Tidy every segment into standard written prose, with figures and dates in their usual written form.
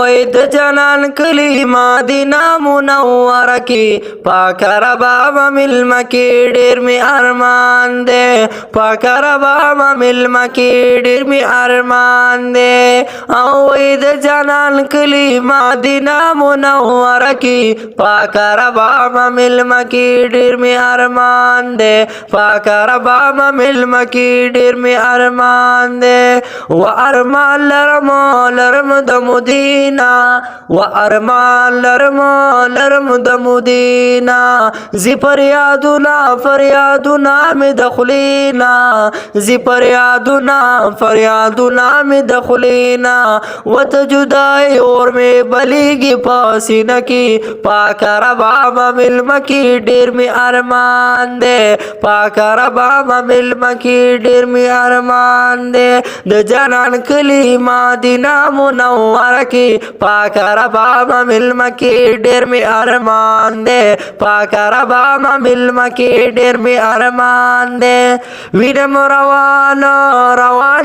وید جنان کلی مدینہ منوره کې پاک ربا ملما کې ډیر می ارمان دے پاک ربا ملما کې ډیر می ارمان دے او وید جنان کلی مدینہ منوره کې پاک ربا ملما کې ډیر می ارمان دے پاک ربا ملما کې ډیر می ارمان دے و ارمان لرم د مدینہ و ارمان لرم د مدینہ زی فریادونا می دخلینا زی فریادونا می دخلینا و ته جدائی اور می بلیگی پاسینہ کی پاک ربا ملما کی ډیر می ارمان دے پاک ربا ملما کی ډیر می ارمان دے د جنان کلی مدینہ منوره کې پاک ربا ملما کې ډیر می ارمان دے پاک ربا ملما کې ډیر می ارمان دے وینم روان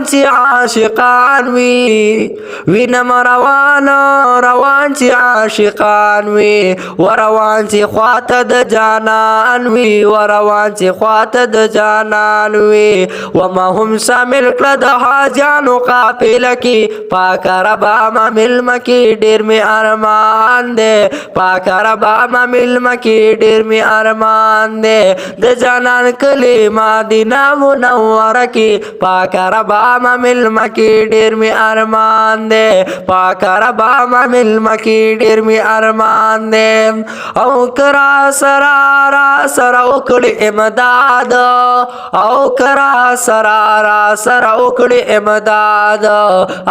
چې عاشقان وی وینم روان چې عاشقان وی وروان چې خواته د جانان وی وروان چې خواته د جانان وی وما هم شامل کړه د حاجانو قافله کې پاک ربا ملما کې ډیر می ارمان دے پاک ربا ملما کې ډیر می ارمان دے د جانان کلی مدینہ منوره کې پاک ربا ملما کې ډیر می ارمان دے پاک ربا ملما کې ډیر می ارمان دے او کرا سرا وکړي امداد او کرا سرا وکړي امداد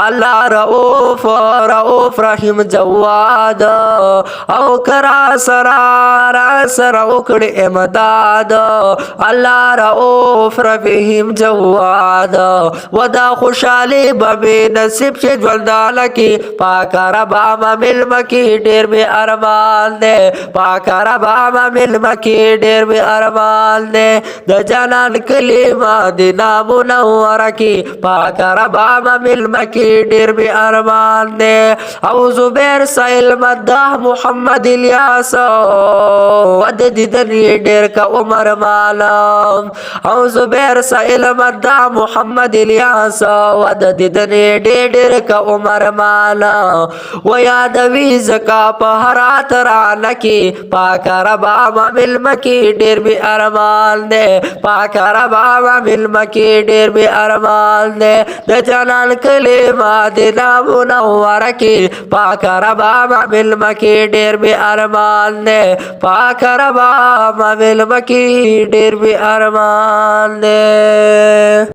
الله رؤوف رحیم جواد او کرا سرا وکړي امداد الله رؤوف رحیم جواد ودا خوشاله به نصیب چې ژونداله کې پاک ربا ملما کې ډیر می ارمان دے پاک ربا ملما کې ډیر می ارمان دے د جنان کلی مدینہ منوره کې پاک ربا ملما کې ډیر می ارمان دے او زبیر سائل مدح محمد الیاس ود دیدن ډیر کا عمر مالا او زبیر سائل مدح محمد الیاس ود دیدن ډیر کا عمر مالا و یادوی زکا په هرات رانه کې پاک ربا ملما کې ډیر می ارمان دے پاک ربا ملما کې ډیر می ارمان دے د جنان کلی مدینہ منوره کې پاک ربا ملما کې ډیر می ارمان دے پاک ربا ملما کې ډیر می ارمان دے